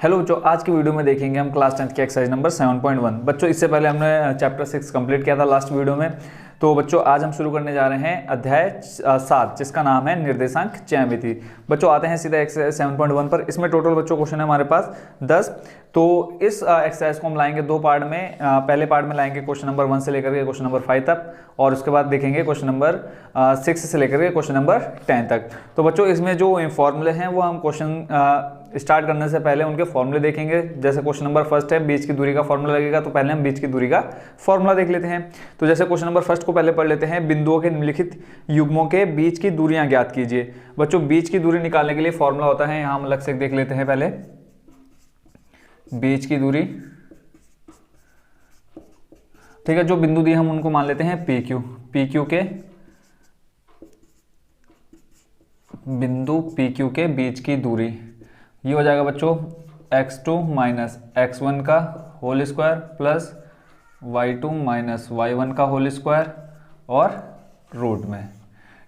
Hello बच्चों, आज की वीडियो में देखेंगे हम क्लास 10th की एक्सरसाइज नंबर 7.1। बच्चों इससे पहले हमने चैप्टर 6 कंप्लीट किया था लास्ट वीडियो में। तो बच्चों आज हम शुरू करने जा रहे हैं अध्याय 7 जिसका नाम है निर्देशांक ज्यामिति। बच्चों आते हैं सीधा एक्सरसाइज 7.1 पर। इसमें टोटल बच्चों क्वेश्चन है हमारे पास 10। तो इस एक्सरसाइज को हम लाएंगे दो पार्ट में। पहले पार्ट में लाएंगे क्वेश्चन नंबर 1 से लेकर के क्वेश्चन नंबर 5 तक, और उसके बाद देखेंगे क्वेश्चन नंबर 6 से लेकर के क्वेश्चन नंबर 10 तक। तो बच्चों इसमें जो फॉर्मूले हैं वो हम क्वेश्चन स्टार्ट करने से पहले उनके फॉर्मूले देखेंगे। जैसे क्वेश्चन नंबर फर्स्ट है बीच की दूरी का फॉर्मूला लगेगा, तो पहले हम बीच की दूरी का फॉर्मूला देख लेते हैं। तो जैसे क्वेश्चन नंबर फर्स्ट को पहले पढ़ लेते हैं। बिंदुओं के निम्नलिखित युग्मों के बीच की दूरियां ज्ञात कीजिए। बच्चों बीच की दूरी निकालने के लिए फॉर्मूला होता है, यहां हम अलग से देख लेते हैं पहले। बीच की दूरी, ठीक है, जो बिंदु दिए हम उनको मान लेते हैं पी क्यू। पी क्यू के बिंदु पी क्यू के बीच की दूरी ये हो जाएगा बच्चों x2 माइनस x1 का whole square plus y2 minus y1 का होल स्क्वायर और रूट में।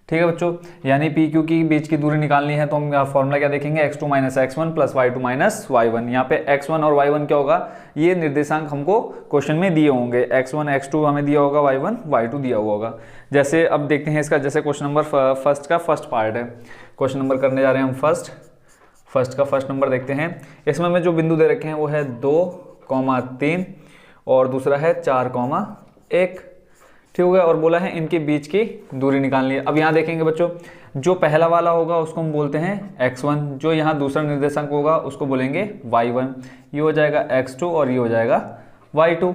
ठीक है बच्चों, यानी पी क्यू की बीच की दूरी निकालनी है तो हम फॉर्मूला क्या देखेंगे, x2 minus x1 plus y2 minus y1। यहाँ पे x1 और y1 क्या होगा, ये निर्देशांक हमको क्वेश्चन में दिए होंगे। x1 x2 हमें दिया होगा, y1 y2 दिया हुआ होगा। जैसे अब देखते हैं इसका, जैसे क्वेश्चन नंबर फर्स्ट का फर्स्ट पार्ट है। क्वेश्चन नंबर करने जा रहे हैं हम फर्स्ट का फर्स्ट नंबर देखते हैं। इसमें हमें जो बिंदु दे रखे हैं वो है 2,3 और दूसरा है 4,1। ठीक हो गया, और बोला है इनके बीच की दूरी निकालनी है। अब यहाँ देखेंगे बच्चों, जो पहला वाला होगा उसको हम बोलते हैं x1, जो यहाँ दूसरा निर्देशांक होगा उसको बोलेंगे y1। ये हो जाएगा x2 और ये हो जाएगा y2।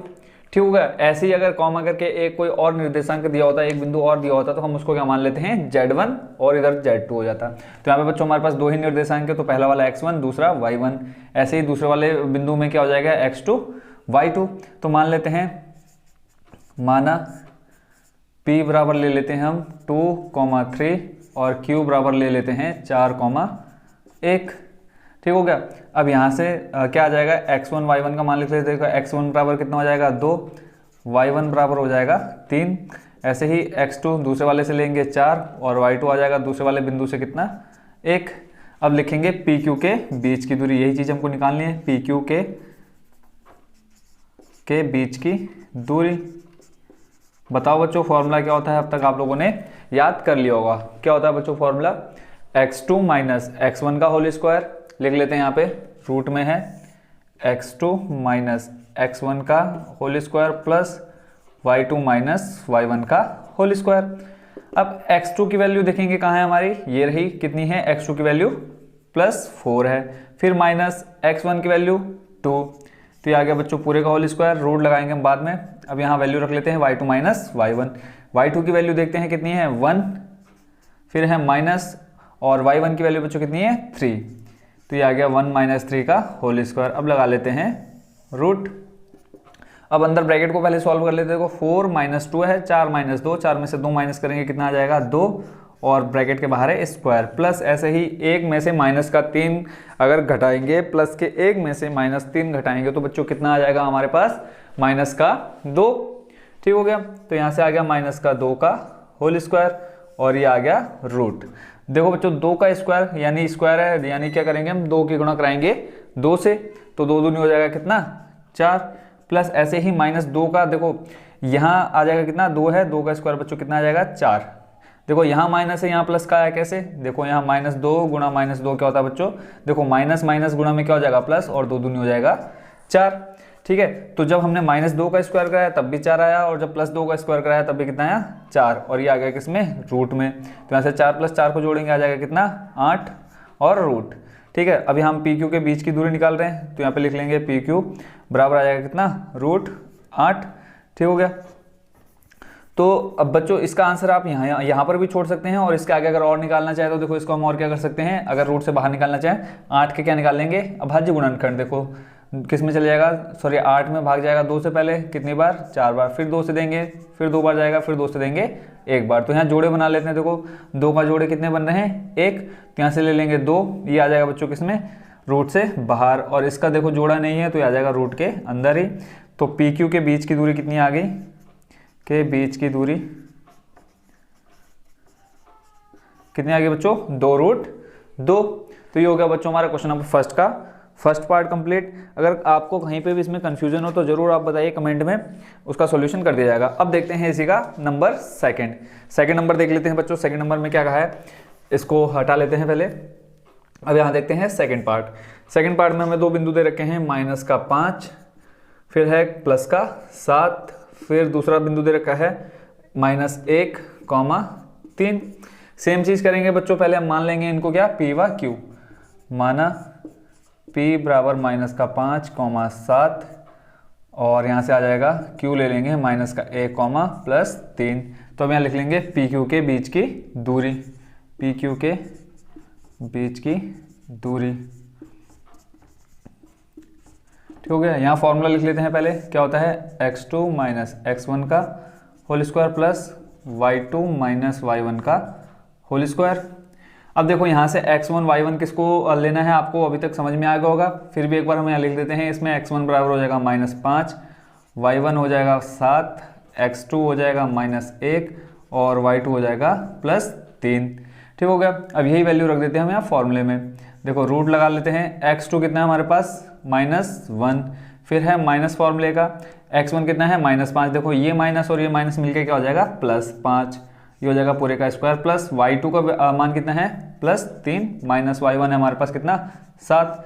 ठीक होगा। ऐसे ही अगर कॉमा करके एक कोई और निर्देशांक दिया होता है, एक बिंदु और दिया होता, तो हम उसको क्या मान लेते हैं z1 और इधर z2 हो जाता। तो यहाँ पे बच्चों हमारे पास दो ही निर्देशांक है, तो पहला वाला x1 दूसरा y1। ऐसे ही दूसरे वाले बिंदु में क्या हो जाएगा x2 y2। तो मान लेते हैं, माना p बराबर ले लेते हैं हम 2,3 और q बराबर ले लेते हैं 4,1। ठीक हो गया। अब यहाँ से क्या आ जाएगा, x1 y1 का मान लिख लेते हैं। x1 बराबर कितना हो जाएगा 2, y1 बराबर हो जाएगा 3। ऐसे ही x2 दूसरे वाले से लेंगे 4 और y2 आ जाएगा दूसरे वाले बिंदु से कितना 1। अब लिखेंगे पी क्यू के बीच की दूरी, यही चीज़ हमको निकालनी है। पी क्यू के बीच की दूरी। बताओ बच्चों फॉर्मूला क्या होता है, अब तक आप लोगों ने याद कर लिया होगा। क्या होता है बच्चों फॉर्मूला, x2 माइनस x1 का होल स्क्वायर लिख लेते हैं, यहाँ पे रूट में है x2 माइनस x1 का whole square plus y2 minus y1 का होल स्क्वायर। अब x2 की वैल्यू देखेंगे कहाँ है हमारी, ये रही, कितनी है x2 की वैल्यू +4 है। फिर माइनस x1 की वैल्यू 2, तो ये आ गया बच्चों पूरे का होल स्क्वायर। रूट लगाएंगे हम बाद में। अब यहाँ वैल्यू रख लेते हैं y2 माइनस y1। y2 की वैल्यू देखते हैं कितनी है 1, फिर है माइनस, और y1 की वैल्यू बच्चों कितनी है 3, तो ये आ गया 1 माइनस 3 का होल स्क्वायर। अब लगा लेते हैं रूट। अब अंदर ब्रैकेट को पहले सॉल्व कर लेते हैं। देखो 4 माइनस 2 है, 4 माइनस 2, 4 में से 2 माइनस करेंगे कितना आ जाएगा 2, और ब्रैकेट के बाहर है स्क्वायर, प्लस ऐसे ही एक में से माइनस का 3 अगर घटाएंगे, प्लस के एक में से माइनस 3 घटाएंगे तो बच्चों कितना आ जाएगा हमारे पास माइनस का 2। ठीक हो गया। तो यहाँ से आ गया माइनस का 2 का होल स्क्वायर और ये आ गया रूट। देखो बच्चों 2 का स्क्वायर यानी स्क्वायर है, यानी क्या करेंगे हम 2 की गुणा कराएंगे 2 से, तो 2 दूनी हो जाएगा कितना 4, प्लस ऐसे ही माइनस 2 का, देखो यहाँ आ जाएगा कितना 2 है, 2 का स्क्वायर बच्चों कितना आ जाएगा 4। देखो यहाँ माइनस है, यहाँ प्लस का है, कैसे, देखो यहाँ -2 गुणा -2 क्या होता है बच्चों, देखो माइनस माइनस गुणा में क्या हो जाएगा प्लस, और 2 दूनी हो जाएगा 4। ठीक है, तो जब हमने -2 का स्क्वायर कराया तब भी 4 आया, और जब +2 का स्क्वायर कराया तब भी कितना आया 4, और ये आ गया किसमें रूट में। तो यहाँ से 4 + 4 को जोड़ेंगे आ जाएगा कितना 8 और रूट। ठीक है, अभी हम पी क्यू के बीच की दूरी निकाल रहे हैं, तो यहाँ पे लिख लेंगे पी क्यू बराबर आ जाएगा कितना √8। ठीक हो गया। तो अब बच्चों इसका आंसर आप यहाँ पर भी छोड़ सकते हैं, और इसके आगे अगर और निकालना चाहे तो देखो इसको हम और क्या कर सकते हैं, अगर रूट से बाहर निकालना चाहें 8 के क्या निकाल लेंगे अभाज्य गुणनखंड। देखो किस में चले जाएगा, सॉरी 8 में भाग जाएगा 2 से पहले कितनी बार 4 बार, फिर 2 से देंगे, फिर 2 बार जाएगा, फिर 2 से देंगे 1 बार। तो यहाँ जोड़े बना लेते हैं। देखो 2 का जोड़े कितने बन रहे हैं 1, तो यहाँ से ले लेंगे 2, ये आ जाएगा बच्चों किसमें रूट से बाहर, और इसका देखो जोड़ा नहीं है तो ये आ जाएगा रूट के अंदर ही। तो पी क्यू के बीच की दूरी कितनी आ गई, के बीच की दूरी कितनी आ गई बच्चों 2√2। तो ये हो गया बच्चों हमारा क्वेश्चन नंबर फर्स्ट का फर्स्ट पार्ट कंप्लीट। अगर आपको कहीं पे भी इसमें कंफ्यूजन हो तो ज़रूर आप बताइए कमेंट में, उसका सॉल्यूशन कर दिया जाएगा। अब देखते हैं इसी का नंबर सेकंड नंबर देख लेते हैं बच्चों। सेकंड नंबर में क्या कहा है, इसको हटा लेते हैं पहले। अब यहाँ देखते हैं सेकंड पार्ट में हमें दो बिंदु दे रखे हैं, -5, फिर है +7, फिर दूसरा बिंदु दे रखा है -1, 3। सेम चीज़ करेंगे बच्चों, पहले हम मान लेंगे इनको क्या, P व Q। माना P बराबर -5, 7 और यहाँ से आ जाएगा Q ले लेंगे -1, +3। तो अब यहाँ लिख लेंगे PQ के बीच की दूरी, PQ के बीच की दूरी। ठीक हो गया। यहाँ फॉर्मूला लिख लेते हैं पहले, क्या होता है, x2 - x1 का whole square plus y2 - y1 का होल स्क्वायर। अब देखो यहाँ से x1 y1 किसको लेना है, आपको अभी तक समझ में आ गया होगा, फिर भी एक बार हम यहाँ लिख देते हैं। इसमें x1 बराबर हो जाएगा -5, y1 हो जाएगा 7, x2 हो जाएगा -1 और y2 हो जाएगा +3। ठीक हो गया। अब यही वैल्यू रख देते हैं हम यहाँ फॉर्मूले में। देखो रूट लगा लेते हैं। x2 कितना है हमारे पास, -1, फिर है माइनस फॉर्मूले का, x1 कितना है, -5। देखो ये माइनस और ये माइनस मिलके क्या हो जाएगा, +5। ये हो जाएगा पूरे का स्क्वायर, प्लस y2 का मान कितना है, +3, माइनस y1 है हमारे पास कितना, 7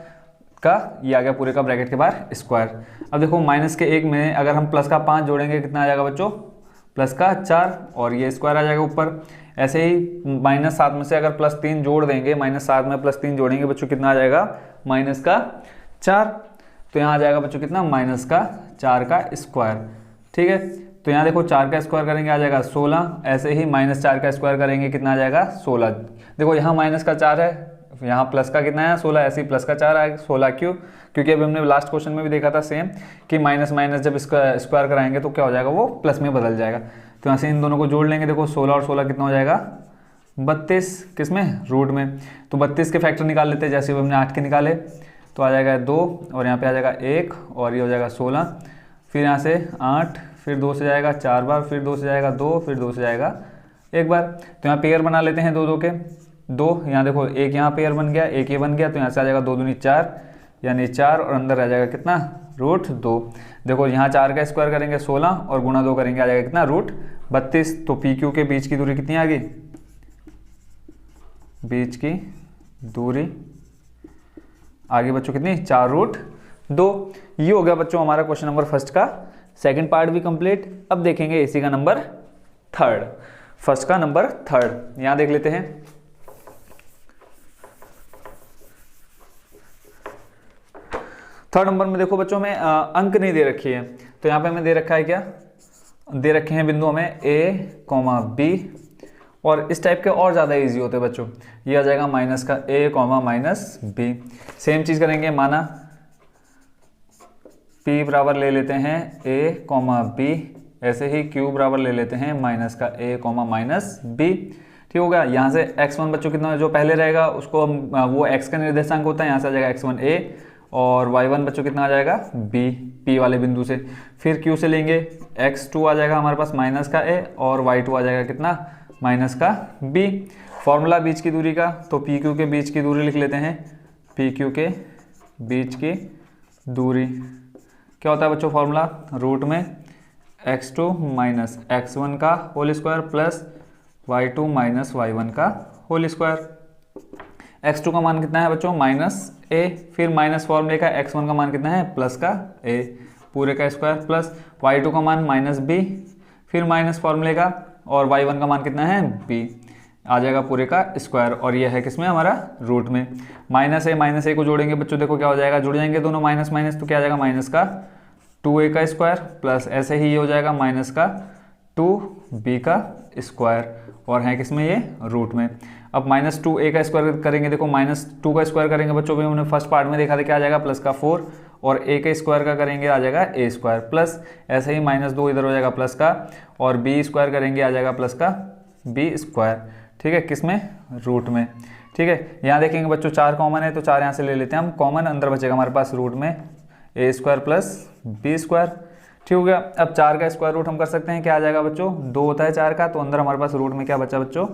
का, ये आ गया पूरे का ब्रैकेट के बाहर स्क्वायर। अब देखो माइनस के 1 में अगर हम प्लस का 5 जोड़ेंगे कितना आ जाएगा बच्चों, प्लस का 4 और ये स्क्वायर आ जाएगा ऊपर। ऐसे ही -7 में से अगर +3 जोड़ देंगे, -7 में +3 जोड़ेंगे बच्चों कितना आ जाएगा, -4। तो यहाँ आ जाएगा बच्चों कितना, -4 का स्क्वायर। ठीक है, तो यहाँ देखो 4 का स्क्वायर करेंगे आ जाएगा 16, ऐसे ही -4 का स्क्वायर करेंगे कितना आ जाएगा, 16। देखो यहाँ -4 है, यहाँ प्लस का कितना है 16, ऐसे ही प्लस का 4 आएगा। 16 क्यों, क्योंकि अभी हमने लास्ट क्वेश्चन में भी देखा था सेम कि माइनस जब इसका स्क्वायर कराएंगे तो क्या हो जाएगा, वो प्लस में बदल जाएगा। तो यहाँ से इन दोनों को जोड़ लेंगे। देखो 16 और 16 कितना हो जाएगा, 32, किस में, रूट में। तो 32 के फैक्टर निकाल लेते हैं, जैसे हमने 8 के निकाले तो आ जाएगा 2 और यहाँ पे आ जाएगा 1 और ये हो जाएगा 16। फिर यहाँ से 8, फिर 2 से जाएगा 4 बार, फिर 2 से जाएगा 2, फिर 2 से जाएगा 1 बार। तो यहाँ पेयर बना लेते हैं 2 2 के, 2 यहाँ देखो, एक यहाँ पेयर बन गया, एक ये बन गया, तो यहाँ से आ जाएगा 2 दूनी 4 यानी 4 और अंदर आ जाएगा कितना, √2। देखो यहाँ 4 का स्क्वायर करेंगे 16 और गुणा 2 करेंगे आ जाएगा कितना, √32। तो PQ के बीच की दूरी कितनी आ गई, बीच की दूरी आगे बच्चों कितनी, 4√2। ये हो गया बच्चों हमारा क्वेश्चन नंबर फर्स्ट का सेकंड पार्ट भी कंप्लीट। अब देखेंगे इसी का नंबर थर्ड, फर्स्ट का नंबर थर्ड। यहां देख लेते हैं। थर्ड नंबर में देखो बच्चों में अंक नहीं दे रखी है, तो यहाँ पे हमें दे रखा है, क्या दे रखे हैं बिंदु हमें A, B, और इस टाइप के और ज़्यादा इजी होते हैं बच्चों। ये आ जाएगा -A, -B। सेम चीज़ करेंगे, माना P बराबर ले लेते हैं A, B, ऐसे ही Q बराबर ले लेते हैं -A, -B। ठीक होगा। यहाँ से x1 बच्चों कितना जो पहले रहेगा उसको हम वो x का निर्देशांक होता है, यहाँ से आ जाएगा x1 A और y1 बच्चों कितना आ जाएगा B, P वाले बिंदु से। फिर Q से लेंगे, x2 आ जाएगा हमारे पास -A और y2 आ जाएगा कितना, -B। फॉर्मूला बीच की दूरी का, तो PQ के बीच की दूरी लिख लेते हैं, PQ के बीच की दूरी क्या होता है बच्चों, फॉर्मूला रूट में x2 - x1 का whole square plus y2 - y1 का होल स्क्वायर। x2 का मान कितना है बच्चों, -A, फिर माइनस फॉर्मूले का x1 का मान कितना है, प्लस का A पूरे का स्क्वायर, प्लस y2 का मान -B, फिर माइनस फॉर्मूले का, और y1 का मान कितना है, B, आ जाएगा पूरे का स्क्वायर। और ये है किसमें, हमारा रूट में। -A को जोड़ेंगे बच्चों, देखो क्या हो जाएगा, जुड़ जाएंगे दोनों माइनस माइनस, तो क्या आ जाएगा, माइनस का 2A का स्क्वायर, प्लस ऐसे ही ये हो जाएगा माइनस का 2B का स्क्वायर, और है किसमें, ये रूट में। अब -2A का स्क्वायर करेंगे, देखो -2 का स्क्वायर करेंगे बच्चों, भी हमने फर्स्ट पार्ट में देखा था, क्या आ जाएगा, प्लस का 4, और A के स्क्वायर का करेंगे आ जाएगा A स्क्वायर, प्लस ऐसे ही -2 इधर हो जाएगा प्लस का, और B स्क्वायर करेंगे आ जाएगा प्लस का B स्क्वायर। ठीक है, किसमें, रूट में। ठीक है, यहाँ देखेंगे बच्चों 4 कॉमन है, तो 4 यहाँ से ले लेते हैं हम कॉमन, अंदर बचेगा हमारे पास रूट में A square plus B square. ठीक हो गया। अब 4 का स्क्वायर रूट हम कर सकते हैं, क्या आ जाएगा बच्चों, 2 होता है 4 का, तो अंदर हमारे पास रूट में क्या बचा बच्चों,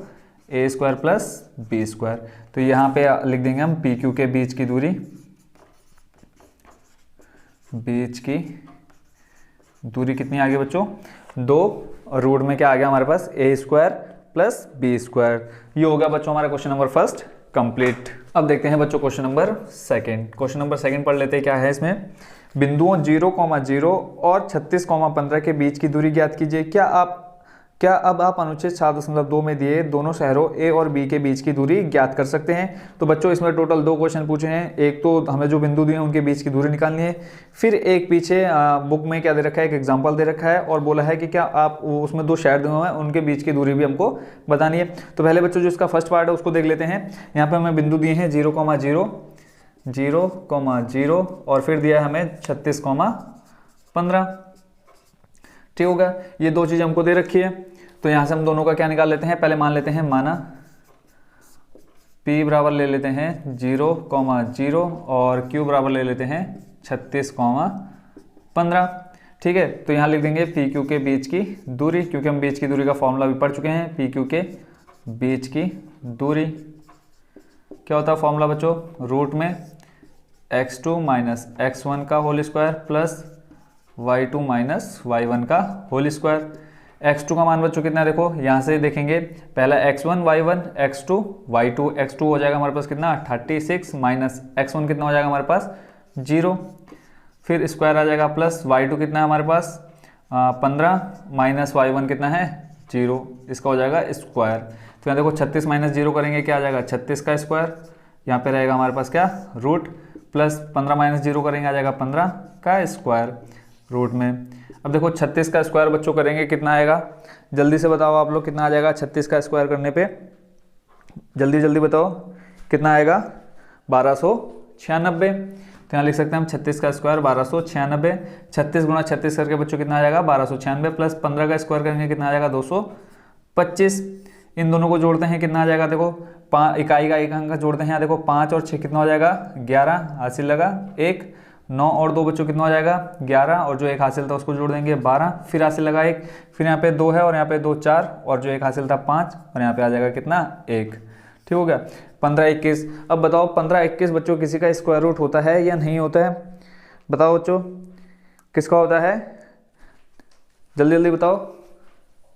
A square plus B square. तो यहाँ पे लिख देंगे हम PQ के बीच की दूरी, बीच की दूरी कितनी आ गई बच्चों, 2, और रूट में क्या आ गया हमारे पास, a square plus B square. ये हो गया बच्चों हमारा क्वेश्चन नंबर फर्स्ट कंप्लीट। अब देखते हैं बच्चों question number second. Question number second पढ़ लेते हैं, क्या है इसमें, बिंदुओं 0,0 और 36,15 के बीच की दूरी ज्ञात कीजिए। क्या अब आप अनुच्छेद 7.2 में दिए दोनों शहरों ए और बी के बीच की दूरी ज्ञात कर सकते हैं। तो बच्चों इसमें टोटल 2 क्वेश्चन पूछे हैं। एक तो हमें जो बिंदु दिए हैं उनके बीच की दूरी निकालनी है, फिर एक पीछे बुक में क्या दे रखा है, एक एग्जांपल दे रखा है और बोला है कि क्या आप उसमें 2 शहर दिए हुए हैं उनके बीच की दूरी भी हमको बतानी है। तो पहले बच्चों जो इसका फर्स्ट पार्ट है उसको देख लेते हैं। यहाँ पर हमें बिंदु दिए हैं 0,0 और फिर दिया है हमें 36,15। ठीक होगा, ये 2 चीज़ हमको दे रखी है। तो यहाँ से हम दोनों का क्या निकाल लेते हैं, पहले मान लेते हैं, माना P बराबर ले लेते हैं 0,0 और Q बराबर ले लेते हैं 36,15। ठीक है, तो यहाँ लिख देंगे PQ के बीच की दूरी, क्योंकि हम बीच की दूरी का फॉर्मूला भी पढ़ चुके हैं। PQ के बीच की दूरी क्या होता है फॉर्मूला बच्चों, रूट में x2 माइनस x1 का whole square plus y2 minus y1 का होल स्क्वायर। x2 का मान बच्चों कितना है, देखो यहाँ से देखेंगे, पहला x1 y1 x2 y2, x2 हो जाएगा हमारे पास कितना 36 माइनस x1 कितना हो जाएगा हमारे पास 0, फिर स्क्वायर आ जाएगा प्लस y2 कितना है हमारे पास 15 माइनस y1 कितना है 0, इसका हो जाएगा स्क्वायर। तो यहाँ देखो 36 माइनस 0 करेंगे, क्या आ जाएगा 36 का स्क्वायर, यहाँ पे रहेगा हमारे पास क्या रूट, प्लस 15 माइनस 0 करेंगे, आ जाएगा 15 का स्क्वायर रूट में। अब देखो 36 का स्क्वायर बच्चों करेंगे कितना आएगा, जल्दी से बताओ आप लोग कितना आ जाएगा 36 का स्क्वायर करने पे, जल्दी जल्दी बताओ कितना आएगा 1296। तो यहाँ लिख सकते हैं हम 36 का स्क्वायर 1296, 36 गुणा 36 करके बच्चों कितना आ जाएगा 1296 प्लस 15 का स्क्वायर करेंगे कितना आ जाएगा 225। इन दोनों को जोड़ते हैं कितना आ जाएगा, देखो इकाई का एक अंक जोड़ते हैं, यहाँ देखो 5 और 6 कितना हो जाएगा 11, हासिल लगा 1, 9 और 2 बच्चों कितना हो जाएगा 11, और जो एक हासिल था उसको जोड़ देंगे 12, फिर हासिल लगा 1, फिर यहाँ पे 2 है और यहाँ पे 2 4, और जो एक हासिल था 5, और यहाँ पे आ जाएगा कितना 1। ठीक हो गया, 15 21। अब बताओ 15 21 बच्चों किसी का स्क्वायर रूट होता है या नहीं होता है, बताओ बच्चों किसका होता है, जल्दी जल्दी बताओ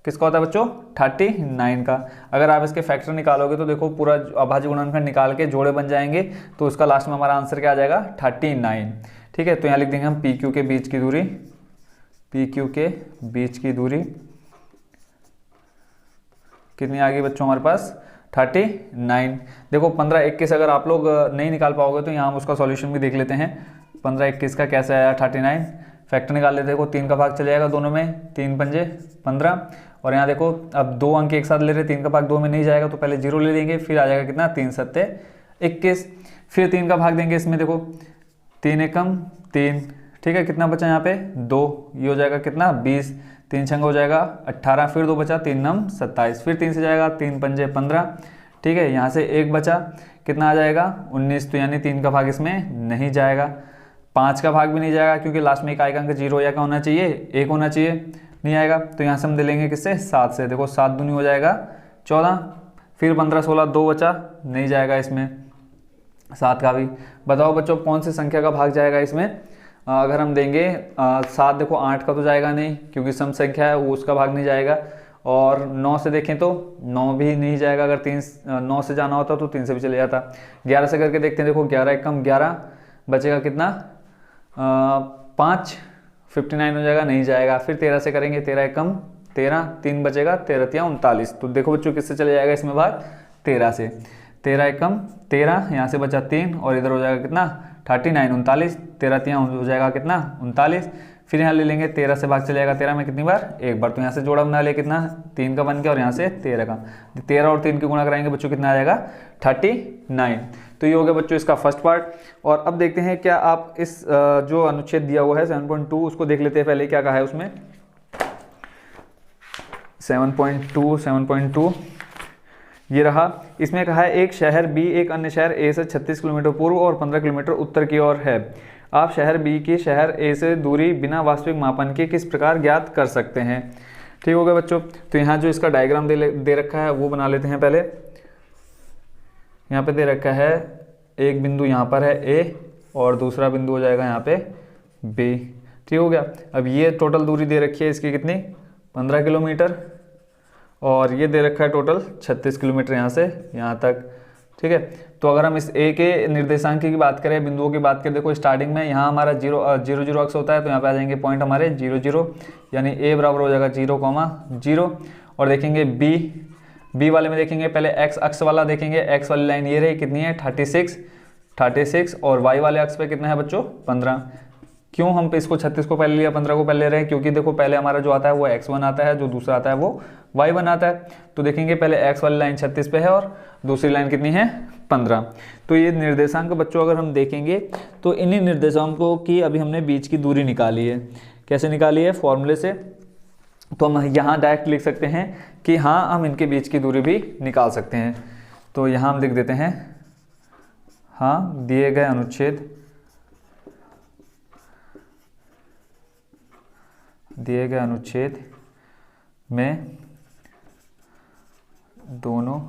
किसका होता है बच्चों 39 का। अगर आप इसके फैक्टर निकालोगे तो देखो पूरा अभाज्य गुणनखंड निकाल के जोड़े बन जाएंगे, तो उसका लास्ट में हमारा आंसर क्या आ जाएगा 39। ठीक है, तो यहाँ लिख देंगे हम PQ के बीच की दूरी, PQ के बीच की दूरी कितनी आ गई बच्चों हमारे पास 39। देखो 15 21 अगर आप लोग नहीं निकाल पाओगे तो यहाँ हम उसका सॉल्यूशन भी देख लेते हैं। 15 21 का कैसे आया 39, फैक्टर निकाल लेते, देखो 3 का भाग चले जाएगा दोनों में, 3 पंजे 15, और यहाँ देखो अब 2 अंक एक साथ ले रहे, 3 का भाग 2 में नहीं जाएगा तो पहले 0 ले लेंगे, फिर आ जाएगा कितना 3 सत्ते 21, फिर 3 का भाग देंगे इसमें, देखो 3 एकम 3, ठीक है कितना बचा यहाँ पे 2, ये हो जाएगा कितना 20, 3 छंग हो जाएगा 18, फिर 2 बचा 3 नम 27, फिर 3 से जाएगा 3 पंजे 15, ठीक है यहाँ से 1 बचा कितना आ जाएगा 19, तो यानी 3 का भाग इसमें नहीं जाएगा, 5 का भाग भी नहीं जाएगा क्योंकि लास्ट में इकाई का अंक 0 या क्या होना चाहिए 1 होना चाहिए, नहीं आएगा। तो यहाँ से हम दे लेंगे किससे 7 से, देखो 7 दूनी हो जाएगा 14, फिर 15 16 2 बचा, नहीं जाएगा इसमें 7 का भी। बताओ बच्चों कौन सी संख्या का भाग जाएगा इसमें, अगर हम देंगे 7, देखो 8 का तो जाएगा नहीं क्योंकि सम संख्या है वो उसका भाग नहीं जाएगा, और 9 से देखें तो 9 भी नहीं जाएगा, अगर 9 से जाना होता तो 3 से भी चले जाता। 11 से करके देखते हैं, देखो 11 एकम 11 बचेगा कितना 5, 59 हो जाएगा, नहीं जाएगा। फिर 13 से करेंगे, 13 एकम 13, 3 बचेगा 13 तिया 39, तो देखो बच्चों किससे चले जाएगा इसमें भाग 13 से, 13 एकम 13, यहाँ से बचा 3 और इधर हो जाएगा कितना 39 39, 13 तिया हो जाएगा कितना 39, फिर यहाँ ले लेंगे 13 से भाग चले जाएगा 13 में कितनी बार एक बार, तो यहाँ से जोड़ा बना ले कितना 3 का बन गया, और यहाँ से 13 का, 13 और 3 की गुणा कराएंगे बच्चों कितना आ जाएगा 39। तो ये हो गया बच्चों इसका फर्स्ट पार्ट। और अब देखते हैं क्या आप इस जो अनुच्छेद दिया हुआ है 7.2 उसको देख लेते हैं, पहले क्या कहा है उसमें 7.2 ये रहा, इसमें कहा है एक शहर बी एक अन्य शहर ए से 36 किलोमीटर पूर्व और 15 किलोमीटर उत्तर की ओर है, आप शहर बी की शहर ए से दूरी बिना वास्तविक मापन के किस प्रकार ज्ञात कर सकते हैं। ठीक हो गया बच्चों, तो यहाँ जो इसका डायग्राम दे रखा है वो बना लेते हैं। पहले यहाँ पे दे रखा है एक बिंदु यहाँ पर है ए और दूसरा बिंदु हो जाएगा यहाँ पे बी। ठीक हो गया। अब ये टोटल दूरी दे रखी है इसकी कितनी, 15 किलोमीटर, और ये दे रखा है टोटल 36 किलोमीटर यहाँ से यहाँ तक। ठीक है, तो अगर हम इस ए के निर्देशांक की बात करें, बिंदुओं की बात करें, देखो स्टार्टिंग में यहाँ हमारा 0 अक्स होता है, तो यहाँ पे आ जाएंगे पॉइंट हमारे 0 0, यानी ए बराबर हो जाएगा 0,0। और देखेंगे बी वाले में देखेंगे पहले एक्स अक्स वाला देखेंगे, एक्स वाली लाइन ये रही कितनी है 36, और वाई वाले अक्स पे कितना है बच्चों 15। क्यों हम इसको 36 को पहले लिया 15 को पहले ले रहे हैं, क्योंकि देखो पहले हमारा जो आता है वो x1 आता है, जो दूसरा आता है वो y1 आता है। तो देखेंगे पहले x वाली लाइन 36 पे है और दूसरी लाइन कितनी है 15। तो ये निर्देशांक बच्चों अगर हम देखेंगे तो इन्हीं निर्देशांकों की अभी हमने बीच की दूरी निकाली है। कैसे निकाली है, फॉर्मूले से। तो हम यहाँ डायरेक्ट लिख सकते हैं कि हाँ हम इनके बीच की दूरी भी निकाल सकते हैं। तो यहाँ हम लिख देते हैं, हाँ दिए गए अनुच्छेद में दोनों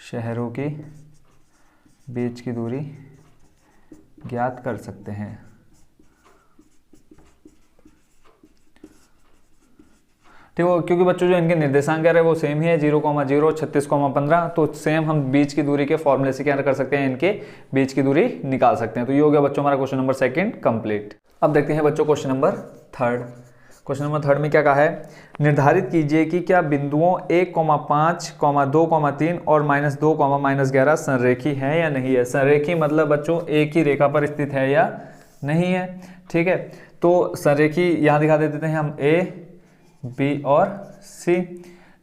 शहरों के बीच की दूरी ज्ञात कर सकते हैं। ठीक है, क्योंकि बच्चों जो इनके निर्देशांक है वो सेम ही है 0,0, 36,15, तो सेम हम बीच की दूरी के फॉर्मूले से क्या कर सकते हैं, इनके बीच की दूरी निकाल सकते हैं। तो ये हो गया बच्चों हमारा क्वेश्चन नंबर 2 कंप्लीट। अब देखते हैं बच्चों क्वेश्चन नंबर 3। क्वेश्चन नंबर 3 में क्या कहा है, निर्धारित कीजिए कि क्या बिंदुओं 1,5, 2, 3 और -2, -11 संरेखी है या नहीं है। संरेखी मतलब बच्चों एक ही रेखा पर स्थित है या नहीं है। ठीक है, तो संरेखी यहाँ दिखा देते हैं हम A, B और C।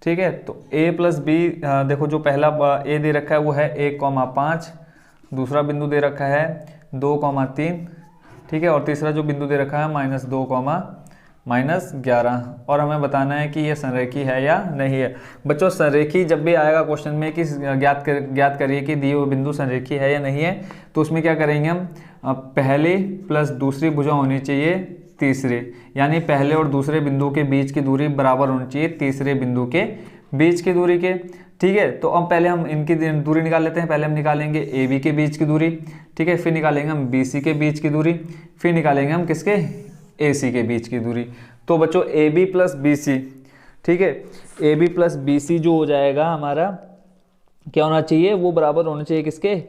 ठीक है, तो A + B, देखो जो पहला A दे रखा है वो है 1,5, दूसरा बिंदु दे रखा है 2,3। ठीक है, और तीसरा जो बिंदु दे रखा है -2, -11, और हमें बताना है कि ये संरेखी है या नहीं है। बच्चों संरेखी जब भी आएगा क्वेश्चन में कि ज्ञात करिए कि दिए हुए बिंदु संरेखी है या नहीं है, तो उसमें क्या करेंगे हम, पहली प्लस दूसरी भुजा होनी चाहिए तीसरे, यानी पहले और दूसरे बिंदु के बीच की दूरी बराबर होनी चाहिए तीसरे बिंदु के बीच की दूरी के। ठीक है, तो अब पहले हम इनकी दूरी निकाल लेते हैं। पहले हम निकालेंगे AB के बीच की दूरी, ठीक है, फिर निकालेंगे हम BC के बीच की दूरी, फिर निकालेंगे हम किसके, AC के बीच की दूरी। तो बच्चों AB + BC, ठीक है, AB + BC जो हो जाएगा हमारा क्या होना चाहिए, वो बराबर होना चाहिए किसके,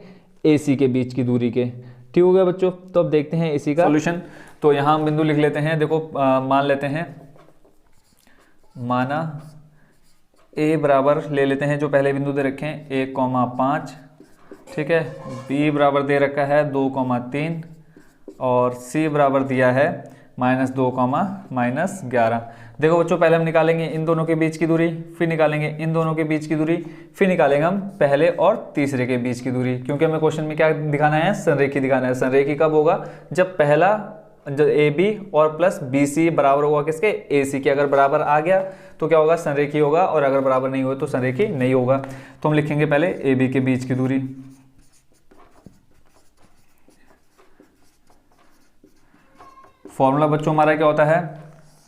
AC के बीच की दूरी के। ठीक हो गया बच्चों। तो अब देखते हैं AC का सॉल्यूशन। तो यहाँ हम बिंदु लिख लेते हैं, देखो मान लेते हैं, माना A बराबर ले लेते हैं जो पहले बिंदु दे रखे हैं 1,5, ठीक है, B बराबर दे रखा है 2,3 और C बराबर दिया है -2, -11। देखो बच्चों पहले हम निकालेंगे इन दोनों के बीच की दूरी, फिर निकालेंगे इन दोनों के बीच की दूरी, फिर निकालेंगे हम पहले और तीसरे के बीच की दूरी, क्योंकि हमें क्वेश्चन में क्या दिखाना है, संरेखी दिखाना है। संरेखी कब होगा, जब पहला जो AB और प्लस BC बराबर होगा किसके, AC के। अगर बराबर आ गया तो क्या होगा, संरेखी होगा, और अगर बराबर नहीं हुआ तो संरेखी नहीं होगा। तो हम लिखेंगे पहले AB के बीच की दूरी। फॉर्मूला बच्चों हमारा क्या होता है,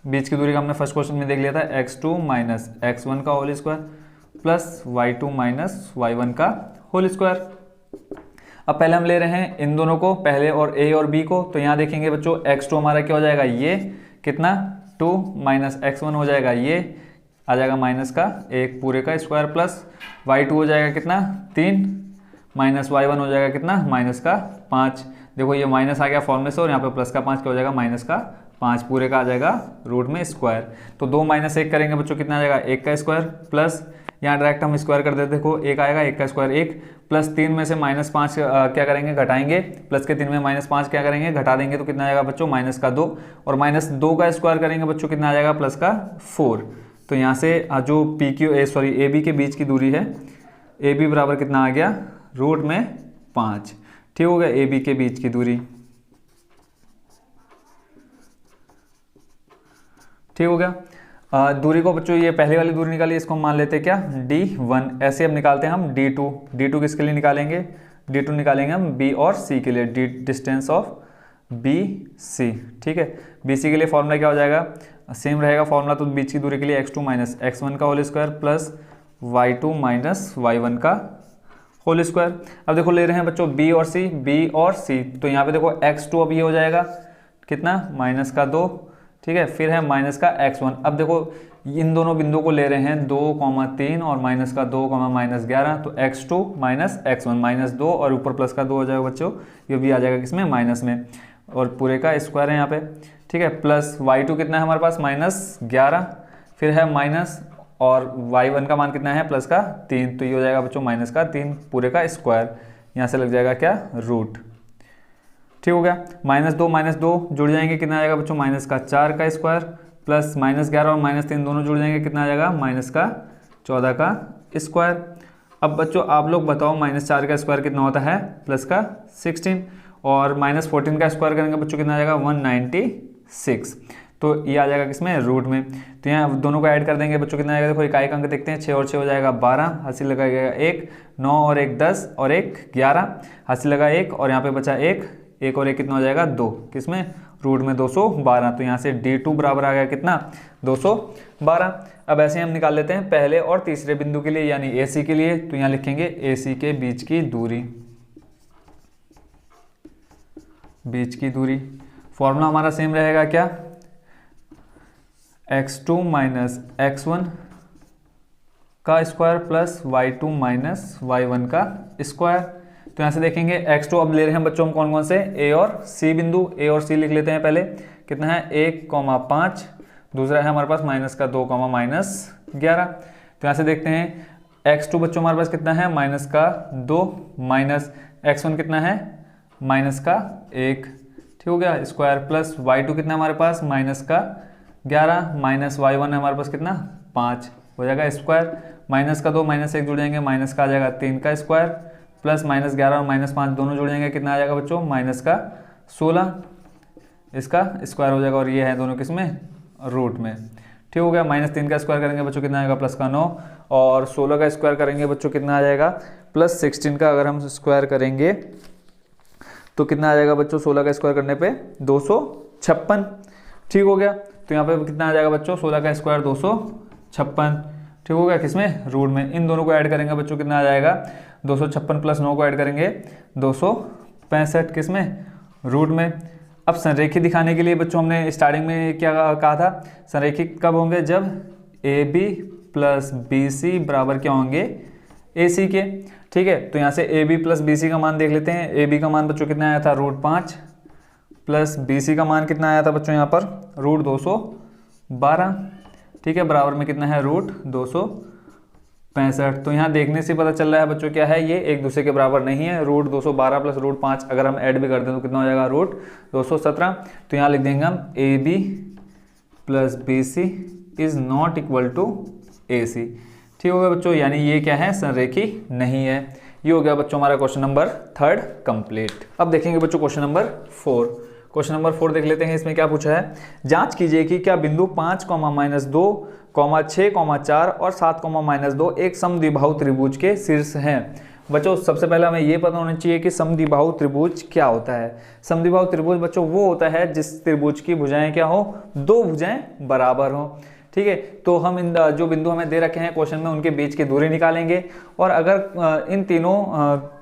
बीच की दूरी का हमने फर्स्ट क्वेश्चन में देख लिया था, x2 - x1 का whole square plus y2 - y1 का होल स्क्वायर। अब पहले हम ले रहे हैं इन दोनों को, पहले और A और B को। तो यहाँ देखेंगे बच्चों x2 हमारा क्या हो जाएगा, ये कितना 2 - x1 हो जाएगा, ये आ जाएगा -1 पूरे का स्क्वायर, प्लस y2 हो जाएगा कितना 3 -y1 हो जाएगा कितना -5। देखो ये माइनस आ गया फॉर्मूले से, और यहाँ पे प्लस का 5 क्या हो जाएगा, -5 पूरे का आ जाएगा रूट में स्क्वायर। तो 2 - 1 करेंगे बच्चों कितना आ जाएगा, 1 का स्क्वायर, प्लस यहाँ डायरेक्ट हम स्क्वायर कर देते, देखो 1 आएगा, 1 का स्क्वायर 1, प्लस 3 में से -5 क्या करेंगे, घटाएंगे, प्लस के 3 में -5 क्या करेंगे, घटा देंगे, तो कितना आ जाएगा बच्चों -2, और -2 का स्क्वायर करेंगे बच्चों कितना आ जाएगा, +4। तो यहाँ से जो AB के बीच की दूरी है, AB बराबर कितना आ गया, रूट में 5। ठीक हो गया, AB के बीच की दूरी। ठीक हो गया। दूरी को बच्चों ये पहले वाली दूरी निकाली, इसको हम मान लेते हैं क्या, D1। ऐसे अब निकालते हैं हम D2 किसके लिए निकालेंगे, D2 निकालेंगे हम B और C के लिए, डिस्टेंस ऑफ BC। ठीक है, BC के लिए फॉर्मूला क्या हो जाएगा, सेम रहेगा फॉर्मूला। तो बीच की दूरी के लिए x2 - x1 का whole square plus y2 - y1 का होल स्क्वायर। अब देखो ले रहे हैं बच्चों बी और सी, तो यहाँ पे देखो x2 अब ये हो जाएगा कितना -2, ठीक है, फिर है -x1। अब देखो इन दोनों बिंदु को ले रहे हैं 2,3 और -2, -11, तो x2 -x1 -2 और ऊपर +2 हो जाएगा बच्चों, ये भी आ जाएगा किसमें माइनस में, और पूरे का स्क्वायर है यहाँ पे, ठीक है। प्लस y2 कितना है हमारे पास -11, फिर है माइनस, और y1 का मान कितना है +3, तो ये हो जाएगा बच्चों -3 पूरे का स्क्वायर, यहाँ से लग जाएगा क्या रूट, ठीक हो गया। -2 जुड़ जाएंगे, कितना आएगा बच्चों -4 का स्क्वायर, प्लस -11 और -3 दोनों जुड़ जाएंगे, कितना आ जाएगा -14 का स्क्वायर। अब बच्चों आप लोग बताओ -4 का स्क्वायर कितना होता है +16, और -14 का स्क्वायर करेंगे बच्चों कितना आ जाएगा 196, तो ये आ जाएगा किसमें रूट में। तो यहाँ दोनों को ऐड कर देंगे बच्चों, कितना आएगा देखो इकाई अंक देखते हैं, 6 और 6 हो जाएगा 12, हासिल लगाएगा 1, 9 और 1 10 और 1 11, हासिल लगा 1, और यहाँ पे बचा 1 और 1 कितना हो जाएगा 2, किसमें रूट में 212, तो यहाँ से D2 बराबर आ गया कितना 212। अब ऐसे हम निकाल लेते हैं पहले और तीसरे बिंदु के लिए यानी AC के लिए, तो यहाँ लिखेंगे AC के बीच की दूरी, फॉर्मूला हमारा सेम रहेगा क्या, x2 -x1 का स्क्वायर प्लस y2 -y1 का स्क्वायर। तो यहाँ से देखेंगे x2 अब ले रहे हैं बच्चों हम कौन कौन से, A और C बिंदु, A और C लिख लेते हैं पहले, कितना है 1,5, दूसरा है हमारे पास -2, -11। तो यहाँ से देखते हैं x2 बच्चों हमारे पास कितना है -2 माइनस x1 कितना है -1, ठीक हो गया स्क्वायर, प्लस y2 कितना हमारे पास -11 माइनस y1 है हमारे पास कितना 5, हो जाएगा स्क्वायर, -2 -1 जुड़ जाएंगे, माइनस का आ जाएगा 3 का स्क्वायर, प्लस -11 और -5 दोनों जुड़ जाएंगे, कितना आ जाएगा बच्चों -16, इसका स्क्वायर हो जाएगा, और ये है दोनों किसमें रूट में, ठीक हो गया। -3 का स्क्वायर करेंगे बच्चों कितना आएगा +9, और 16 का स्क्वायर करेंगे बच्चों कितना आ जाएगा +16 का अगर हम स्क्वायर करेंगे तो कितना आ जाएगा बच्चों 16 का स्क्वायर करने पे 256, ठीक हो गया। तो यहाँ पे कितना आ जाएगा बच्चों 16 का स्क्वायर 256, ठीक हो गया, किसमें रूट में। इन दोनों को ऐड करेंगे बच्चों कितना आ जाएगा 256 प्लस 9 को ऐड करेंगे 265, किसमें रूट में। अब संरेखी दिखाने के लिए बच्चों हमने स्टार्टिंग में क्या कहा था, संरेखित कब होंगे, जब AB प्लस BC बराबर क्या होंगे AC के, ठीक है। तो यहाँ से AB प्लस BC का मान देख लेते हैं। AB का मान बच्चों कितना आया था √5, प्लस BC का मान कितना आया था बच्चों यहाँ पर √212, ठीक है, बराबर में कितना है √265। तो यहाँ देखने से पता चल रहा है बच्चों क्या है, ये एक दूसरे के बराबर नहीं है। √212 प्लस √5 अगर हम ऐड भी कर दें तो कितना हो जाएगा √217। तो यहाँ लिख देंगे हम AB plus BC is not equal to AC, ठीक हो गया बच्चों, यानी ये क्या है संरेखी नहीं है। ये हो गया बच्चों हमारा क्वेश्चन नंबर 3 कंप्लीट। अब देखेंगे बच्चों क्वेश्चन नंबर 4। क्वेश्चन नंबर 4 देख लेते हैं, इसमें क्या पूछा है, जांच कीजिए कि क्या बिंदु 5, -2, 6, 4 और 7, -2 एक समद्विबाहु त्रिभुज के शीर्ष हैं। बच्चों सबसे पहले हमें ये पता होना चाहिए कि समद्विबाहु त्रिभुज क्या होता है। समद्विबाहु त्रिभुज बच्चों वो होता है जिस त्रिभुज की भुजाएं क्या हो, दो भुजाएं बराबर हो, ठीक है। तो हम इन जो बिंदु हमें दे रखे हैं क्वेश्चन में उनके बीच की दूरी निकालेंगे, और अगर इन तीनों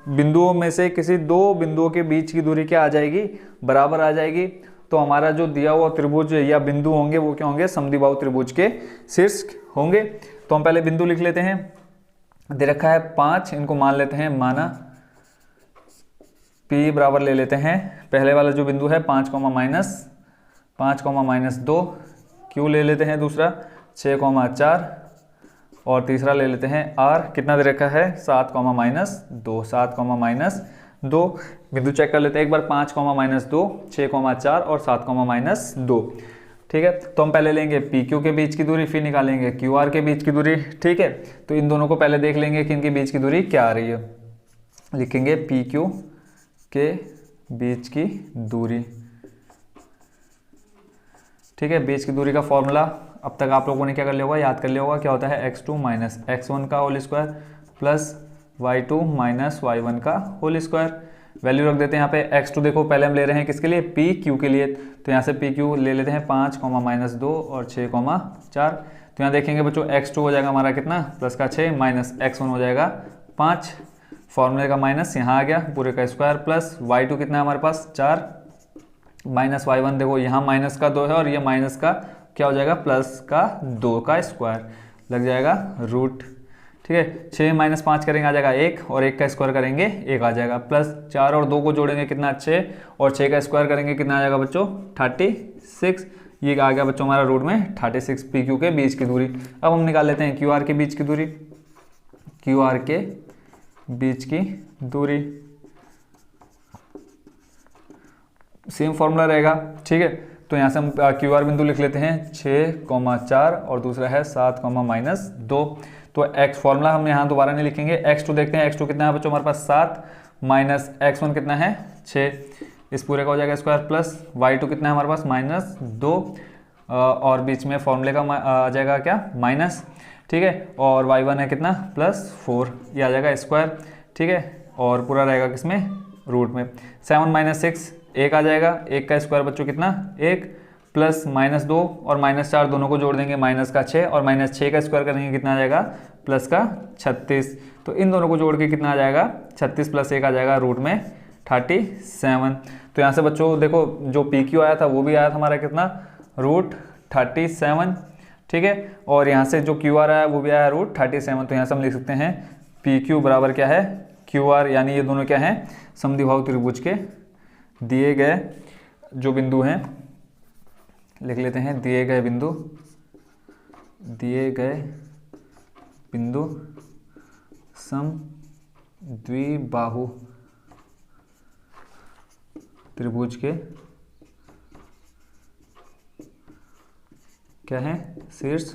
बिंदुओं में से किसी दो बिंदुओं के बीच की दूरी क्या आ जाएगी, बराबर आ जाएगी, तो हमारा जो दिया हुआ त्रिभुज या बिंदु होंगे वो क्या होंगे, समद्विबाहु त्रिभुज के शीर्ष होंगे। तो हम पहले बिंदु लिख लेते हैं, दे रखा है 5, इनको मान लेते हैं माना P बराबर ले लेते हैं। पहले वाला जो बिंदु है 5, -2, Q ले लेते हैं, दूसरा 6, 4 और तीसरा ले लेते हैं R, कितना दे रखा है 7, -2, 7, -2 बिंदु चेक कर लेते हैं एक बार, 5, -2, 6, 4 और 7, -2, ठीक है। तो हम पहले लेंगे PQ के बीच की दूरी, फिर निकालेंगे QR के बीच की दूरी, ठीक है। तो इन दोनों को पहले देख लेंगे कि इनके बीच की दूरी क्या आ रही है। लिखेंगे PQ के बीच की दूरी, ठीक है। बीच की दूरी का फॉर्मूला अब तक आप लोगों ने क्या कर लिया होगा, याद कर लिया होगा, क्या होता है x2 - x1 का whole square plus y2 - y1 का होल स्क्वायर। वैल्यू रख देते हैं यहाँ पे। x2 देखो पहले हम ले रहे हैं किसके लिए, PQ के लिए, तो यहाँ से PQ ले लेते हैं 5, -2 और 6, 4। तो यहाँ देखेंगे बच्चों x2 हो जाएगा हमारा कितना, +6 माइनस x1 हो जाएगा 5। फॉर्मूले का माइनस यहाँ आ गया पूरे का स्क्वायर प्लस y2 कितना है हमारे पास 4 माइनस y1 देखो यहाँ माइनस का 2 है और ये माइनस का क्या हो जाएगा प्लस का 2 का स्क्वायर लग जाएगा रूट। ठीक है 6 माइनस 5 करेंगे आ जाएगा 1 और 1 का स्क्वायर करेंगे 1 आ जाएगा प्लस 4 और 2 को जोड़ेंगे कितना 6 और 6 का स्क्वायर करेंगे कितना आ जाएगा बच्चों 36। ये आ गया बच्चों हमारा रूट में 36 पी क्यू के बीच की दूरी। अब हम निकाल लेते हैं क्यू आर के बीच की दूरी। क्यू आर के बीच की दूरी सेम फॉर्मूला रहेगा। ठीक है तो यहाँ से हम क्यू आर बिंदु लिख लेते हैं 6,4 और दूसरा है 7,-2। तो x फॉर्मूला हम यहाँ दोबारा नहीं लिखेंगे। x2 देखते हैं x2 कितना है बच्चों हमारे पास 7 माइनस x1 कितना है 6 इस पूरे का हो जाएगा स्क्वायर प्लस y2 कितना है हमारे पास -2 और बीच में फॉर्मूले का आ जाएगा क्या माइनस। ठीक है और y1 है कितना +4 ये आ जाएगा स्क्वायर। ठीक है और पूरा रहेगा किसमें रूट में 7 - 6 1 आ जाएगा 1 का स्क्वायर बच्चों कितना 1 प्लस -2 और -4 दोनों को जोड़ देंगे -6 और -6 का स्क्वायर करेंगे कितना आ जाएगा प्लस का 36। तो इन दोनों को जोड़ के कितना आ जाएगा 36 + 1 आ जाएगा रूट में 37। तो यहाँ से बच्चों देखो जो पी क्यू आया था वो भी आया था हमारा कितना रूट 37। ठीक है और यहाँ से जो क्यू आर आया वो भी आया रूट 37। तो यहाँ से हम लिख सकते हैं पी क्यू बराबर क्या है क्यू आर यानी ये दोनों क्या है समद्विबाहु त्रिभुज के दिए गए जो बिंदु हैं लिख लेते हैं दिए गए बिंदु समद्विबाहु त्रिभुज के क्या है शीर्ष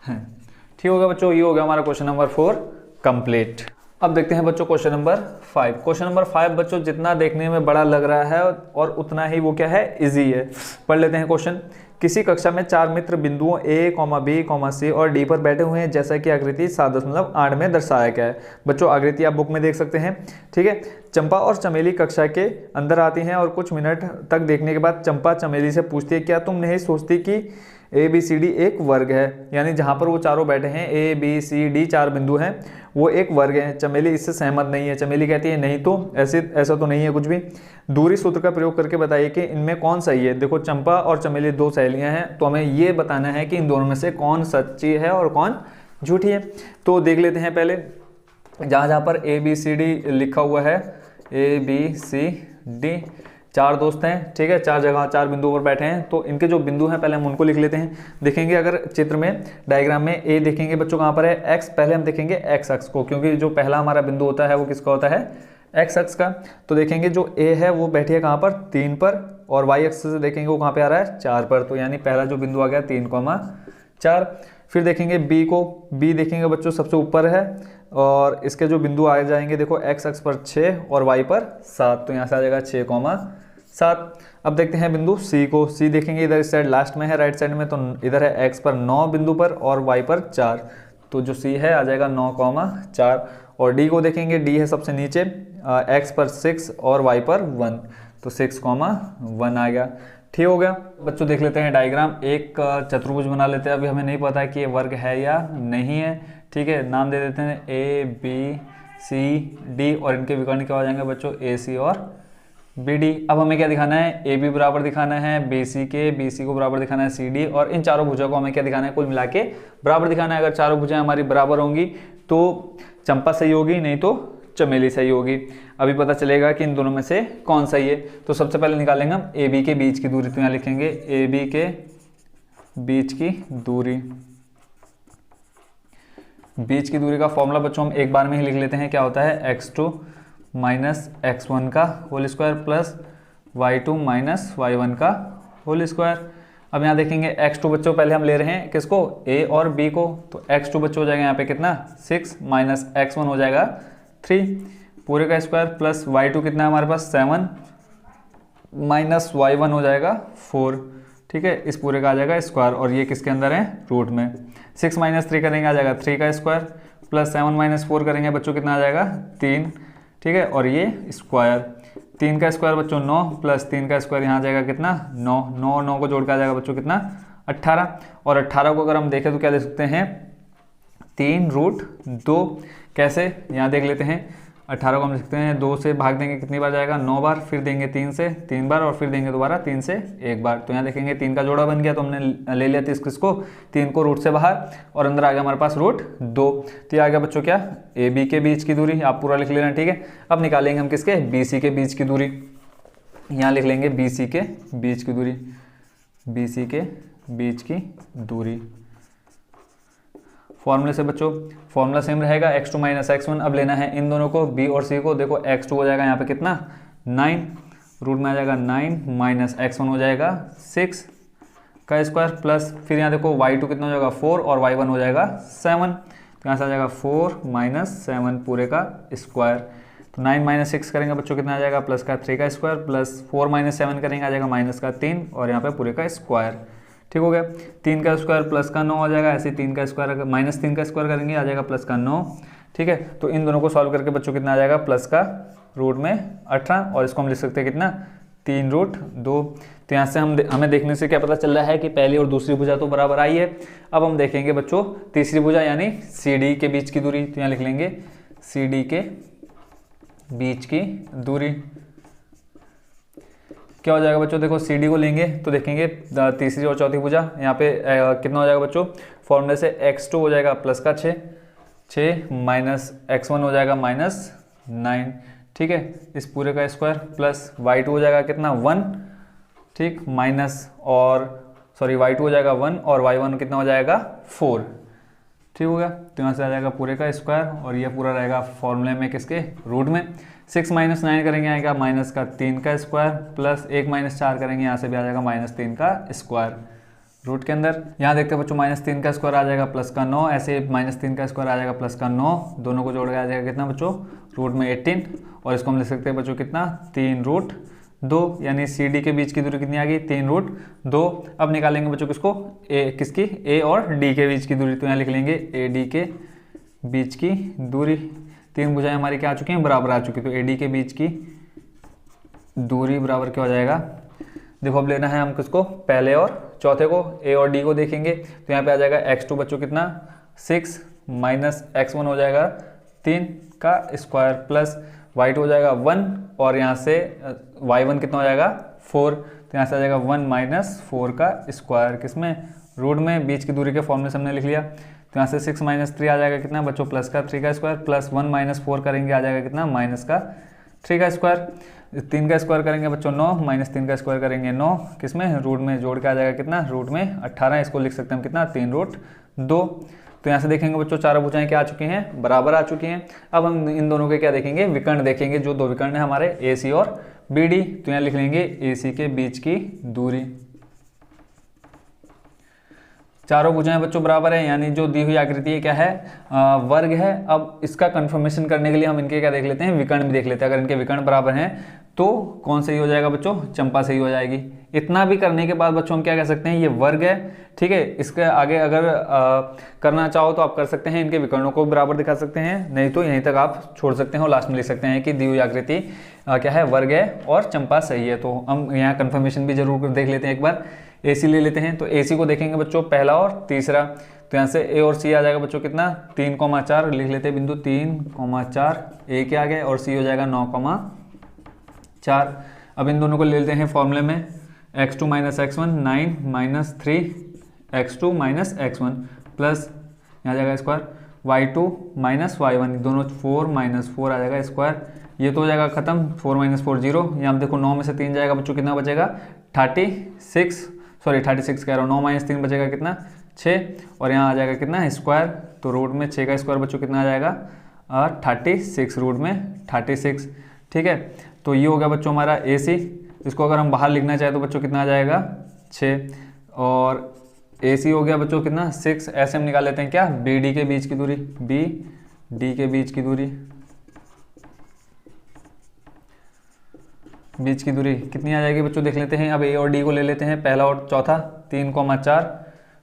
हैं। ठीक होगा बच्चों ये हो गया हमारा क्वेश्चन नंबर 4 कंप्लीट। अब देखते हैं बच्चों क्वेश्चन नंबर 5। क्वेश्चन नंबर 5 बच्चों जितना देखने में बड़ा लग रहा है और उतना ही वो क्या है इजी है। पढ़ लेते हैं क्वेश्चन। किसी कक्षा में 4 मित्र बिंदुओं A, B, C और D पर बैठे हुए हैं जैसा कि आकृति 7.8 में दर्शाया गया है। बच्चों आकृति आप बुक में देख सकते हैं। ठीक है चंपा और चमेली कक्षा के अंदर आती हैं और कुछ मिनट तक देखने के बाद चंपा चमेली से पूछती है क्या तुम नहीं सोचती कि ABCD एक वर्ग है। यानी जहाँ पर वो चारों बैठे हैं ABCD 4 बिंदु हैं वो एक वर्ग है। चमेली इससे सहमत नहीं है। चमेली कहती है नहीं तो ऐसा तो नहीं है कुछ भी। दूरी सूत्र का प्रयोग करके बताइए कि इनमें कौन सही है। देखो चंपा और चमेली 2 सहेलियां हैं तो हमें ये बताना है कि इन दोनों में से कौन सच्ची है और कौन झूठी है। तो देख लेते हैं पहले जहाँ पर ABCD लिखा हुआ है ABCD 4 दोस्त हैं। ठीक है 4 जगह 4 बिंदुओं पर बैठे हैं तो इनके जो बिंदु हैं पहले हम उनको लिख लेते हैं। देखेंगे अगर चित्र में डायग्राम में A देखेंगे बच्चों कहाँ पर है x पहले हम देखेंगे x अक्ष को क्योंकि जो पहला हमारा बिंदु होता है वो किसका होता है x अक्ष का। तो देखेंगे जो A है वो बैठी है कहाँ पर 3 पर और y अक्ष से देखेंगे वो कहाँ पे आ रहा है 4 पर। तो यानी पहला जो बिंदु आ गया 3,4। फिर देखेंगे B को B देखेंगे बच्चों सबसे ऊपर है और इसके जो बिंदु आ जाएंगे देखो x अक्ष पर 6 और y पर 7 तो यहाँ से आ जाएगा 6,7। अब देखते हैं बिंदु C को। C देखेंगे इधर इस साइड लास्ट में है राइट साइड में तो इधर है x पर 9 बिंदु पर और y पर 4 तो जो C है आ जाएगा 9,4। और D को देखेंगे D है सबसे नीचे x पर 6 और y पर 1 तो 6,1 आ गया। ठीक हो गया बच्चों देख लेते हैं डायग्राम। एक चतुर्भुज बना लेते हैं। अभी हमें नहीं पता है कि ये वर्ग है या नहीं है। ठीक है नाम दे देते हैं ABCD और इनके विकर्ण क्या हो जाएंगे बच्चों AC और BD। अब हमें क्या दिखाना है AB बराबर दिखाना है BC के, BC को बराबर दिखाना है CD और इन चारों भुजाओं को हमें क्या दिखाना है कुल मिला के बराबर दिखाना है। अगर चारों भुजाएं हमारी बराबर होंगी तो चंपा सही होगी नहीं तो चमेली सही होगी। अभी पता चलेगा कि इन दोनों में से कौन सही है। तो सबसे पहले निकालेंगे हम AB के बीच की दूरी। तो यहाँ लिखेंगे AB के बीच की दूरी। बीच की दूरी का फॉर्मूला बच्चों हम एक बार में ही लिख लेते हैं। क्या होता है x2 माइनस x1 का whole square plus y2 minus y1 का होल स्क्वायर। अब यहाँ देखेंगे x2 बच्चों पहले हम ले रहे हैं किसको A और B को तो x2 बच्चों हो जाएगा यहाँ पे कितना 6 माइनस x1 हो जाएगा 3 पूरे का स्क्वायर प्लस y2 कितना है हमारे पास 7 माइनस y1 हो जाएगा 4। ठीक है इस पूरे का आ जाएगा स्क्वायर और ये किसके अंदर है रूट में। 6 माइनस 3 करेंगे आ जाएगा 3 का स्क्वायर प्लस 7 माइनस 4 करेंगे बच्चों कितना आ जाएगा 3। ठीक है और ये स्क्वायर 3 का स्क्वायर बच्चों 9 प्लस 3 का स्क्वायर यहाँ आ जाएगा कितना 9 9 को जोड़ के आ जाएगा बच्चों कितना 18 और 18 को अगर हम देखें तो क्या लिख सकते हैं 3√2। कैसे, यहाँ देख लेते हैं। 18 को हम लिखते हैं 2 से भाग देंगे कितनी बार जाएगा, 9 बार, फिर देंगे 3 से 3 बार, और फिर देंगे दोबारा 3 से 1 बार। तो यहाँ देखेंगे 3 का जोड़ा बन गया, तो हमने ले लिया किसको, 3 को रूट से बाहर, और अंदर आ गया हमारे पास √2। तो ये आ गया बच्चों क्या, ए बी के बीच की दूरी। आप पूरा लिख लेना, ठीक है। अब निकालेंगे हम किसके, बी सी के बीच की दूरी। यहाँ लिख लेंगे बी सी के बीच की दूरी, बी सी के बीच की दूरी। फॉर्मूले से बच्चों फॉर्मूला सेम रहेगा, x2 माइनस x1। अब लेना है इन दोनों को, b और c को। देखो x2 हो जाएगा यहाँ पे कितना, 9, रूट में आ जाएगा 9, माइनस x1 हो जाएगा 6 का स्क्वायर, प्लस फिर यहाँ देखो y2 कितना हो जाएगा 4, और y1 हो जाएगा 7। तो यहाँ से आ जाएगा 4 माइनस 7 पूरे का स्क्वायर। तो 9 माइनस 6 करेंगे बच्चों कितना आ जाएगा, प्लस का 3 का स्क्वायर, प्लस 4 माइनस 7 करेंगे आ जाएगा माइनस का 3, और यहाँ पे पूरे का स्क्वायर। ठीक हो गया। 3 का स्क्वायर प्लस का 9 आ जाएगा, ऐसे 3 का स्क्वायर माइनस 3 का स्क्वायर करेंगे आ जाएगा प्लस का 9। ठीक है, तो इन दोनों को सॉल्व करके बच्चों कितना आ जाएगा, प्लस का रूट में 18, और इसको हम लिख सकते हैं कितना, 3√2। तो यहाँ से हमें देखने से क्या पता चल रहा है कि पहली और दूसरी भुजा तो बराबर आई है। अब हम देखेंगे बच्चों तीसरी भुजा यानी सी डी के बीच की दूरी। तो यहाँ लिख लेंगे सी डी के बीच की दूरी। क्या हो जाएगा बच्चों, देखो सी डी को लेंगे तो देखेंगे तीसरी और चौथी भुजा। यहाँ पे कितना हो जाएगा बच्चों, फॉर्मूले से x2 हो जाएगा प्लस का 6 माइनस x1 हो जाएगा माइनस 9। ठीक है, इस पूरे का स्क्वायर, प्लस y2 हो जाएगा कितना 1, ठीक, माइनस और सॉरी y2 हो जाएगा 1, और y1 कितना हो जाएगा 4। ठीक हो गया। तो यहाँ से आ जाएगा पूरे का स्क्वायर, और ये पूरा रहेगा फॉर्मूले में किसके, रूट में। 6 माइनस 9 करेंगे आएगा माइनस का 3 का स्क्वायर, प्लस 1 माइनस 4 करेंगे यहाँ से भी आ जाएगा माइनस 3 का स्क्वायर रूट के अंदर। यहाँ देखते हैं बच्चों माइनस 3 का स्क्वायर आ जाएगा प्लस का 9, ऐसे माइनस 3 का स्क्वायर आ जाएगा प्लस का 9, दोनों को जोड़ के आ जाएगा कितना बच्चों, रूट में 18, और इसको हम लिख सकते हैं बच्चों कितना, 3√2, यानी सी डी के बीच की दूरी कितनी आ गई, 3√2। अब निकालेंगे बच्चों किसको, किसकी, ए और डी के बीच की दूरी। तो यहाँ लिख लेंगे ए डी के बीच की दूरी। 3 भुजाएं हमारी क्या आ चुकी हैं, बराबर आ चुकी है। तो ए डी के बीच की दूरी बराबर क्या हो जाएगा, देखो अब लेना है हम किसको, पहले और चौथे को, ए और डी को देखेंगे। तो यहाँ पे आ जाएगा x2 बच्चों कितना 6 माइनस x1 हो जाएगा 3 का स्क्वायर, प्लस y2 हो जाएगा 1, और यहाँ से y1 कितना हो जाएगा 4। तो यहाँ से आ जाएगा 1 माइनस 4 का स्क्वायर, किसमें, रूट में। बीच की दूरी के फॉर्मूले से हमने लिख लिया। तो यहाँ से 6 माइनस 3 आ जाएगा कितना बच्चों, प्लस का 3 का स्क्वायर, प्लस 1 माइनस 4 करेंगे आ जाएगा कितना, माइनस का 3 का स्क्वायर। 3 का स्क्वायर करेंगे बच्चों 9, माइनस 3 का स्क्वायर करेंगे 9, किसमें, रूट में, जोड़ के आ जाएगा कितना, रूट में 18। इसको लिख सकते हैं हम कितना, 3√2। तो यहाँ से देखेंगे बच्चों चारों भुजाएं क्या आ चुकी हैं, बराबर आ चुकी हैं। अब हम इन दोनों के क्या देखेंगे, विकर्ण देखेंगे, जो दो विकर्ण है हमारे ए सी और बी डी। तो यहाँ लिख लेंगे ए सी के बीच की दूरी। चारों भुजाएं बच्चों बराबर है, यानी जो दी हुई आकृति है क्या है, वर्ग है। अब इसका कंफर्मेशन करने के लिए हम इनके क्या देख लेते हैं, विकर्ण भी देख लेते हैं। अगर इनके विकर्ण बराबर हैं तो कौन सही हो जाएगा बच्चों, चंपा सही हो जाएगी। इतना भी करने के बाद बच्चों हम क्या कह सकते हैं, ये वर्ग है। ठीक है, इसके आगे अगर करना चाहो तो आप कर सकते हैं, इनके विकर्णों को बराबर दिखा सकते हैं, नहीं तो यहीं तक आप छोड़ सकते हैं और लास्ट में लिख सकते हैं कि दी हुई आकृति क्या है, वर्ग है और चंपा सही है। तो हम यहाँ कंफर्मेशन भी जरूर देख लेते हैं। एक बार ए सी ले लेते हैं। तो ए सी को देखेंगे बच्चों पहला और तीसरा। तो यहाँ से ए और सी आ जाएगा बच्चों कितना, 3,4 लिख लेते हैं, बिंदु 3,4 ए के आ गए, और सी हो जाएगा 9,4। अब इन दोनों को ले लेते हैं फॉर्मूले में, x2 minus x1 9 minus 3 x2 minus x1 plus यहाँ जाएगा स्क्वायर y2 माइनस y1, दोनों 4 माइनस 4 आ जाएगा स्क्वायर। ये तो हो जाएगा खत्म, 4 माइनस 4 0। यहाँ देखो 9 में से 3 जाएगा बच्चों, कितना बचेगा 36 कह रहा हूँ, 9 माइनस 3 बचेगा कितना 6, और यहाँ आ जाएगा कितना स्क्वायर। तो रूट में 6 का स्क्वायर बच्चों कितना आ जाएगा 36, रूट में 36। ठीक है, तो ये हो गया बच्चों हमारा ए सी। इसको अगर हम बाहर लिखना चाहें तो बच्चों कितना आ जाएगा 6, और ए सी हो गया बच्चों कितना 6। ऐसे हम निकाल लेते हैं क्या, बी डी के बीच की दूरी, बी डी के बीच की दूरी, बीच की दूरी कितनी आ जाएगी बच्चों देख लेते हैं। अब ए और डी को ले लेते हैं, पहला और चौथा, 3,4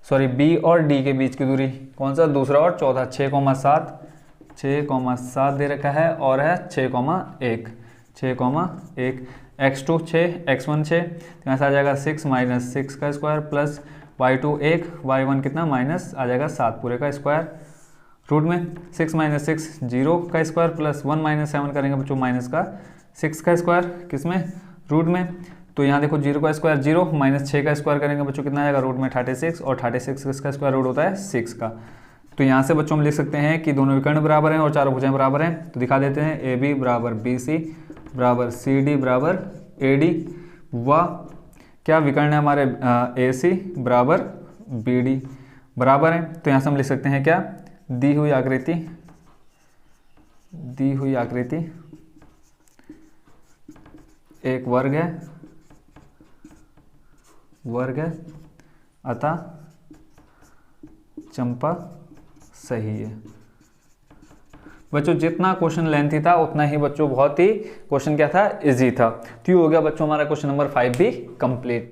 सॉरी बी और डी के बीच की दूरी, कौन सा, दूसरा और चौथा, 6,7 दे रखा है, और है 6,1 x2 6 x1 6। यहाँ से आ जाएगा 6 माइनस 6 का स्क्वायर प्लस y2 1 y1 कितना माइनस आ जाएगा 7 पूरे का स्क्वायर, रूट में 6 माइनस 6 0 का स्क्वायर प्लस 1 माइनस 7 करेंगे बच्चों माइनस का 6 का स्क्वायर किस में रूट में। तो यहाँ देखो 0 का स्क्वायर 0 माइनस 6 का स्क्वायर करेंगे बच्चों कितना आएगा रूट में 36 और 36 किसका स्क्वायर रूट होता है 6 का। तो यहाँ से बच्चों हम लिख सकते हैं कि दोनों विकर्ण बराबर हैं और चारों भुजाएं बराबर हैं। तो दिखा देते हैं ए बी बराबर बी सी बराबर सी डी बराबर ए डी व क्या विकर्ण है हमारे ए सी बराबर बी डी बराबर है। तो यहाँ से हम लिख सकते हैं क्या दी हुई आकृति एक वर्ग है अतः चंपा सही है। बच्चों जितना क्वेश्चन लेंथी था उतना ही बच्चों बहुत ही क्वेश्चन क्या था इजी था। तो ये हो गया बच्चों हमारा क्वेश्चन नंबर 5 भी कंप्लीट।